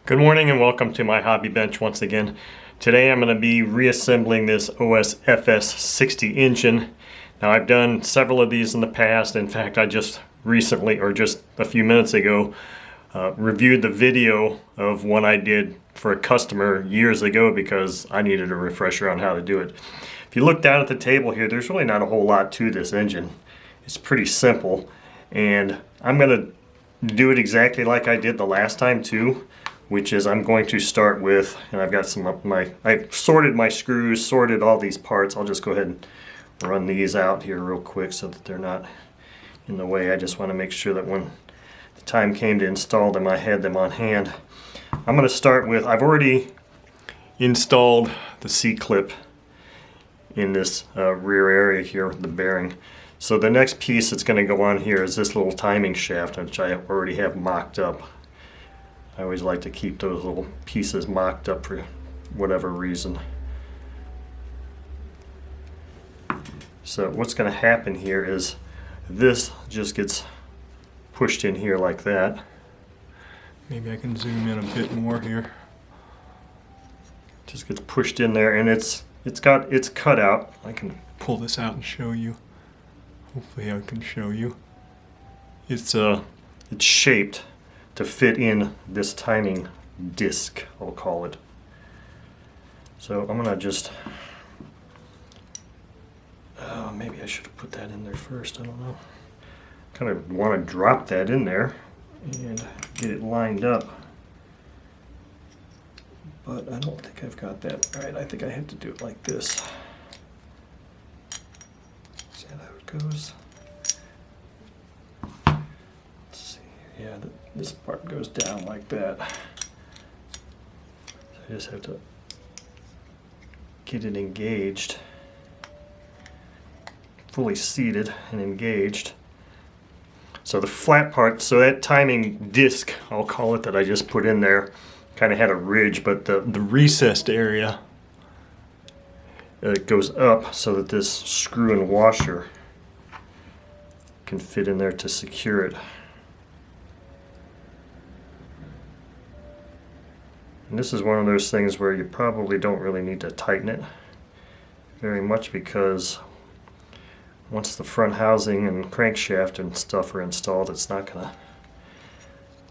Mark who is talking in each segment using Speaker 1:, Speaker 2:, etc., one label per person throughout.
Speaker 1: Good morning and welcome to my hobby bench once again. Today I'm going to be reassembling this OS FS-60 engine. Now I've done several of these in the past. In fact, I just recently, or just a few minutes ago, reviewed the video of one I did for a customer years ago because I needed a refresher on how to do it. If you look down at the table here, there's really not a whole lot to this engine. It's pretty simple, and I'm going to do it exactly like I did the last time too, which is I'm going to start with, and I've got some of I've sorted my screws, sorted all these parts. I'll just go ahead and run these out here real quick so that they're not in the way. I just want to make sure that when the time came to install them, I had them on hand. I'm going to start with, I've already installed the C-clip in this rear area here with the bearing. So the next piece that's going to go on here is this little timing shaft, which I already have mocked up. I always like to keep those little pieces mocked up for whatever reason. So what's going to happen here is this just gets pushed in here like that.
Speaker 2: Maybe I can zoom in a bit more here.
Speaker 1: Just gets pushed in there, and it's got its cutout. I can
Speaker 2: pull this out and show you. Hopefully I can show you.
Speaker 1: It's shaped to fit in this timing disc, I'll call it. So I'm gonna just, maybe I should have put that in there first, I don't know. Kind of want to drop that in there and get it lined up. But I don't think I've got that right. I think I have to do it like this. See how it goes? Let's see, yeah, this part goes down like that. So I just have to get it engaged, fully seated and engaged. So the flat part, so that timing disc, I'll call it, that I just put in there, kind of had a ridge, but the recessed area goes up so that this screw and washer can fit in there to secure it. And this is one of those things where you probably don't really need to tighten it very much, because once the front housing and crankshaft and stuff are installed, it's not going to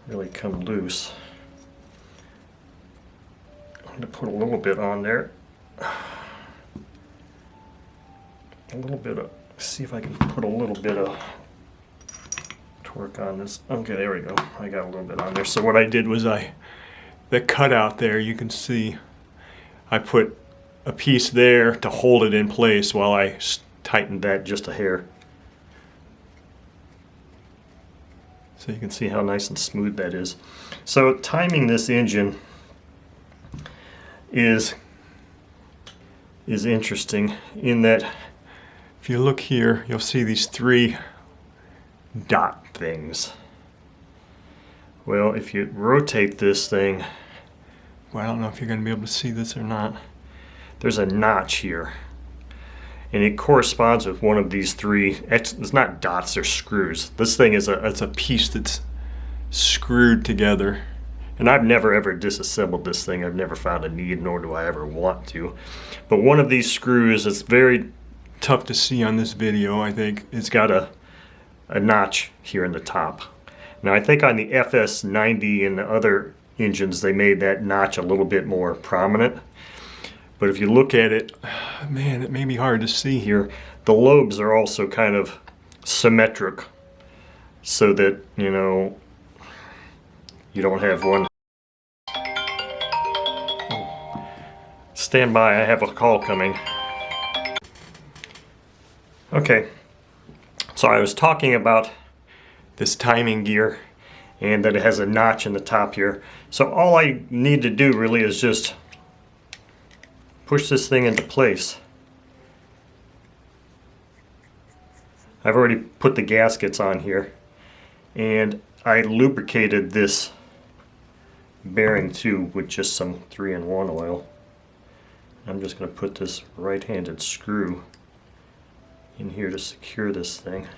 Speaker 1: really come loose. I'm going to put a little bit on there. A little bit of, see if I can put a little bit of torque on this. Okay, there we go. I got a little bit on there. So what I did was the cutout there, you can see I put a piece there to hold it in place while I tightened that just a hair. So you can see how nice and smooth that is. So timing this engine is interesting in that
Speaker 2: if you look here, you'll see these three
Speaker 1: dot things. Well, if you rotate this thing,
Speaker 2: well, I don't know if you're going to be able to see this or not.
Speaker 1: There's a notch here, and it corresponds with one of these three. It's not dots, they're screws. This thing is it's a piece that's screwed together. And I've never ever disassembled this thing. I've never found a need, nor do I ever want to. But one of these screws is very
Speaker 2: tough to see on this video, I think.
Speaker 1: It's got a notch here in the top. Now I think on the FS-90 and the other engines, they made that notch a little bit more prominent. But if you look at it,
Speaker 2: man, it may be hard to see
Speaker 1: here. The lobes are also kind of symmetric, so that, you know, you don't have one. Oh. Stand by, I have a call coming. Okay, so I was talking about this timing gear and that it has a notch in the top here. So all I need to do really is just push this thing into place. I've already put the gaskets on here, and I lubricated this bearing too with just some 3-in-1 oil. I'm just going to put this right-handed screw in here to secure this thing.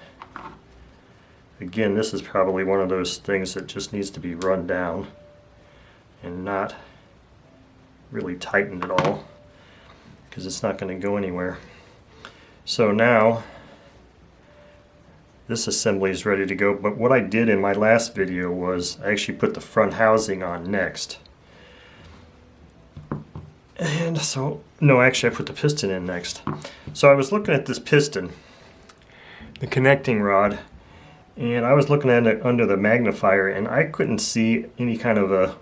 Speaker 1: Again, this is probably one of those things that just needs to be run down. and not really tightened at all, because it's not going to go anywhere. So now this assembly is ready to go, but what I did in my last video was I actually put the front housing on next. And so, no, actually I put the piston in next. So I was looking at this piston, the connecting rod, and I was looking at it under the magnifier, and I couldn't see any kind of a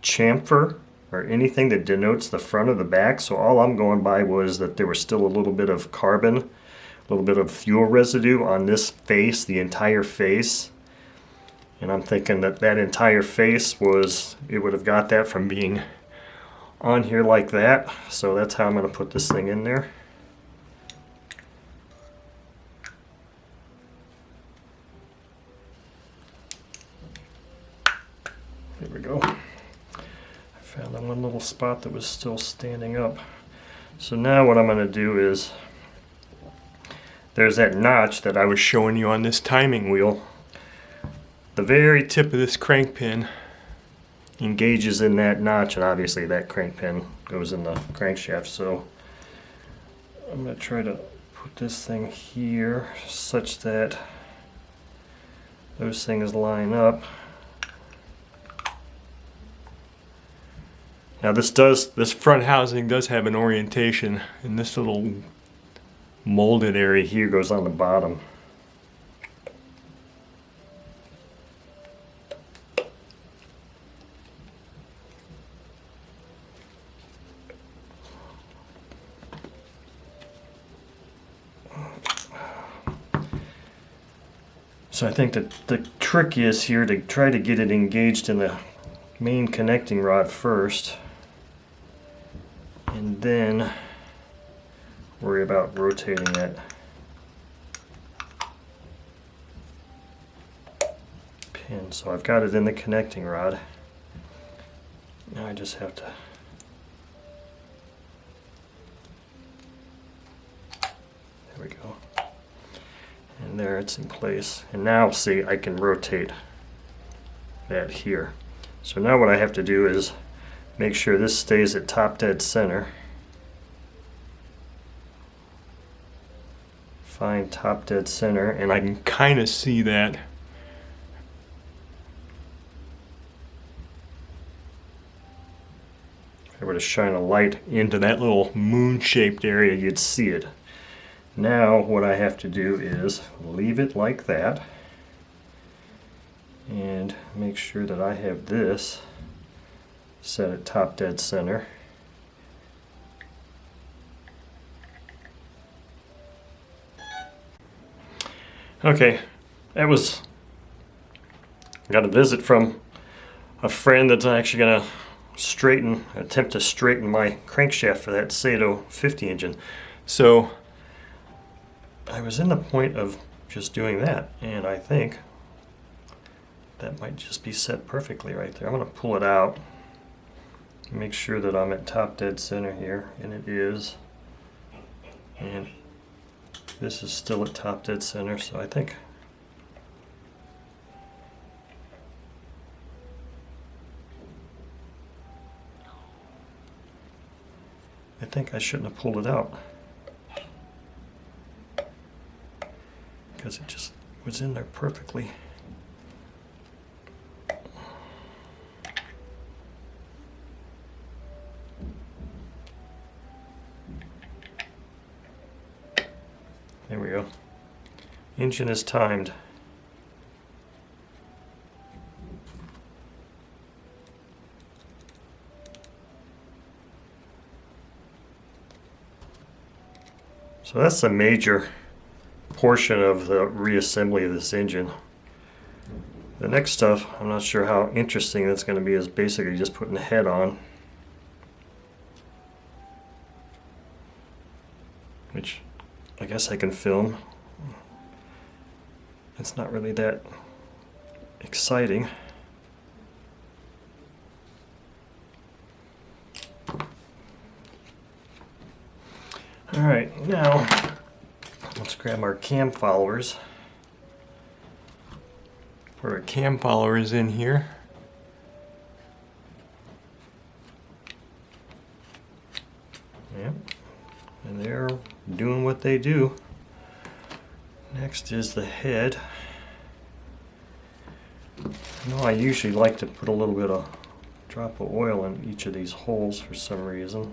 Speaker 1: chamfer or anything that denotes the front or the back. So all I'm going by was that there was still a little bit of carbon, a little bit of fuel residue on this face, the entire face. And I'm thinking that that entire face was, it would have got that from being on here like that. So that's how I'm going to put this thing in there. There we go. I found that one little spot that was still standing up. So now what I'm going to do is, there's that notch that I was showing you on this timing wheel. The very tip of this crank pin engages in that notch, and obviously that crank pin goes in the crankshaft. So I'm going to try to put this thing here such that those things line up. Now this front housing does have an orientation, and this little molded area here goes on the bottom. So I think that the trick is here to try to get it engaged in the main connecting rod first, and then worry about rotating that pin. So I've got it in the connecting rod. Now I just have to there we go. And there, it's in place. And now see, I can rotate that here. So now what I have to do is make sure this stays at top dead center. Find top dead center, and I can kind of see that. If I were to shine a light into that little moon-shaped area, you'd see it. Now what I have to do is leave it like that and make sure that I have this set at top dead center. Okay, I got a visit from a friend that's actually going to attempt to straighten my crankshaft for that Sato 50 engine. So I was in the point of just doing that, and I think that might just be set perfectly right there. I'm going to pull it out, make sure that I'm at top dead center here, and it is. And this is still at top dead center, so I think I shouldn't have pulled it out, because it just was in there perfectly. There we go. Engine is timed. So that's a major portion of the reassembly of this engine. The next stuff, I'm not sure how interesting that's going to be, is basically just putting the head on, which I guess I can film. It's not really that exciting. Alright, now let's grab our cam followers. Put our cam followers in here. what they do. Next is the head. I know I usually like to put a little bit of drop of oil in each of these holes for some reason.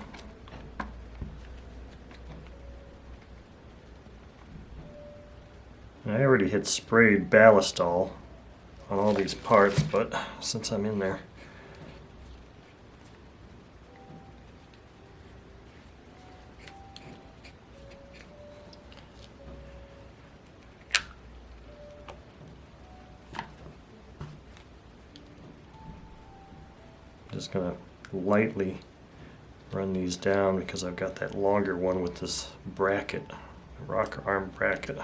Speaker 1: And I already had sprayed ballistol on all these parts, but since I'm in there, just going to lightly run these down because I've got that longer one with this bracket, rocker arm bracket.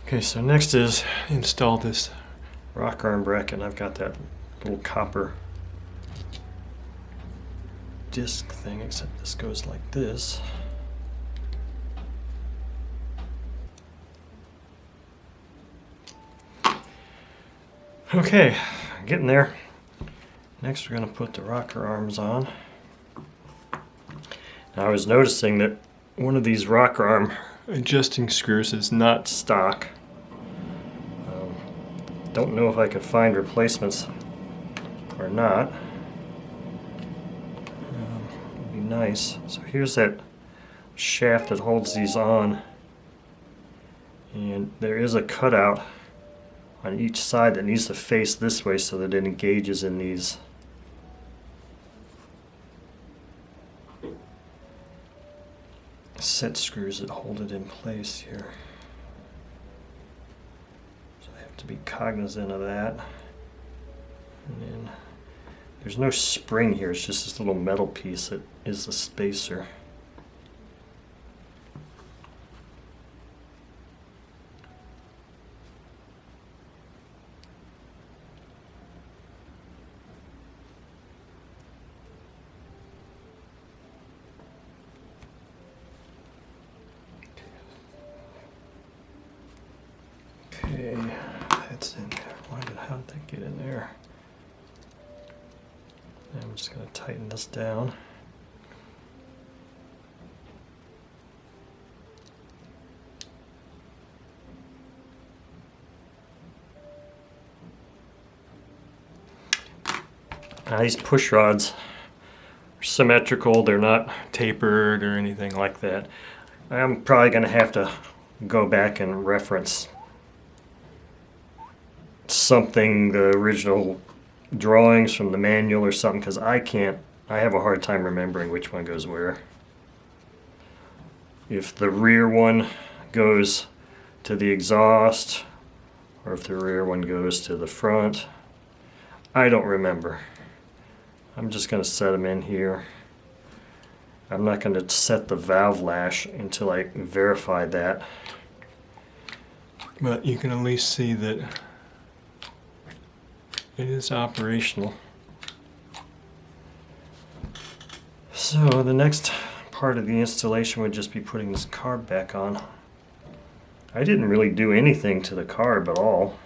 Speaker 1: Okay, so next is install this rock arm bracket, and I've got that little copper disc thing, except this goes like this. Okay, getting there. Next we're going to put the rocker arms on. Now I was noticing that one of these rocker arm adjusting screws is not stock. Don't know if I could find replacements or not. Would be nice. So here's that shaft that holds these on, and there is a cutout on each side that needs to face this way so that it engages in these set screws that hold it in place here. To be cognizant of that. And then there's no spring here, it's just this little metal piece that is the spacer. Okay. It's in there. How did that get in there? And I'm just going to tighten this down. Now these push rods are symmetrical. They're not tapered or anything like that. I'm probably going to have to go back and reference something, the original drawings from the manual or something, because I have a hard time remembering which one goes where. If the rear one goes to the exhaust or if the rear one goes to the front, I don't remember. I'm just going to set them in here. I'm not going to set the valve lash until I verify that. But you can at least see that it is operational. So the next part of the installation would just be putting this carb back on. I didn't really do anything to the carb at all.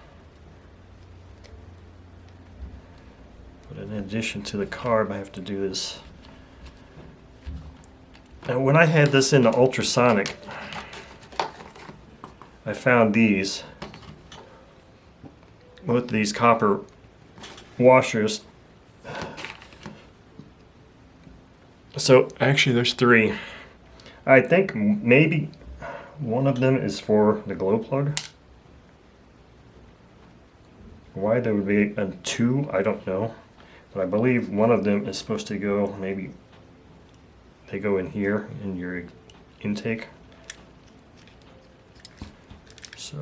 Speaker 1: But in addition to the carb, I have to do this. And when I had this in the ultrasonic, I found these, both of these copper washers. So actually there's three. I think maybe one of them is for the glow plug. Why there would be a two, I don't know. But I believe one of them is supposed to go, maybe they go in here in your intake. So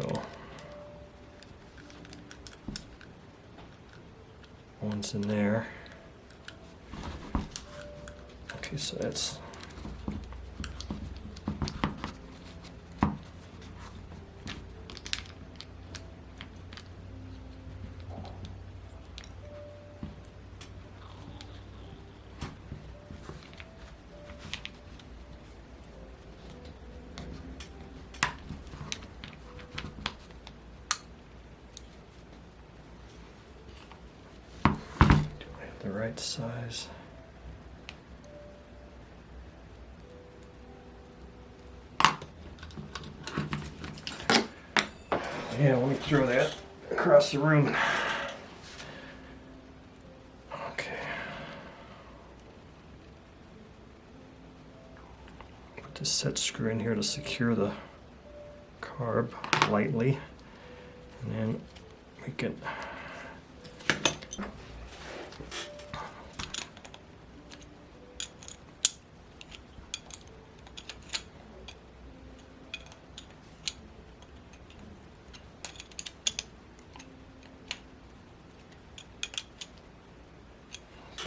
Speaker 1: one's in there. Okay, so that's right size. Yeah, let me throw that across the room. Okay. Put this set screw in here to secure the carb lightly, and then we can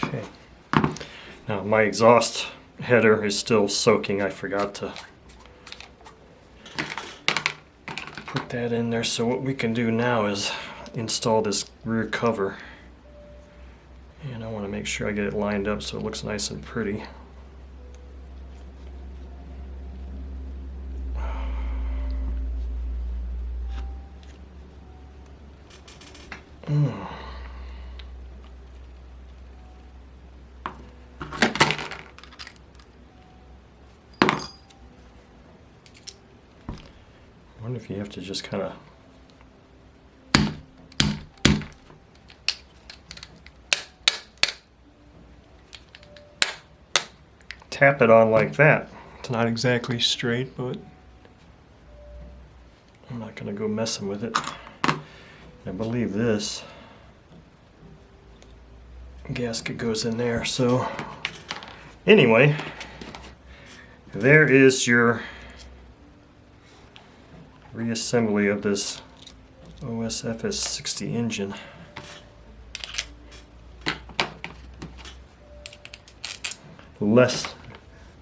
Speaker 1: okay. Now my exhaust header is still soaking. I forgot to put that in there. So what we can do now is install this rear cover. And I want to make sure I get it lined up so it looks nice and pretty. I wonder if you have to just kind of tap it on like that.
Speaker 2: It's not exactly straight, but
Speaker 1: I'm not going to go messing with it. I believe this gasket goes in there. So anyway, there is your reassembly of this OS FS-60 engine. Less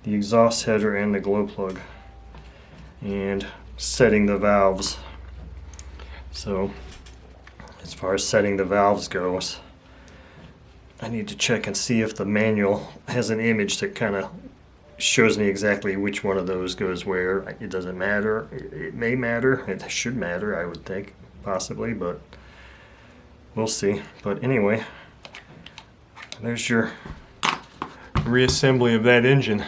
Speaker 1: the exhaust header and the glow plug, and setting the valves. So as far as setting the valves goes, I need to check and see if the manual has an image that kind of shows me exactly which one of those goes where. It doesn't matter. It may matter. It should matter, I would think, possibly, but we'll see. But anyway, there's your
Speaker 2: reassembly of that engine.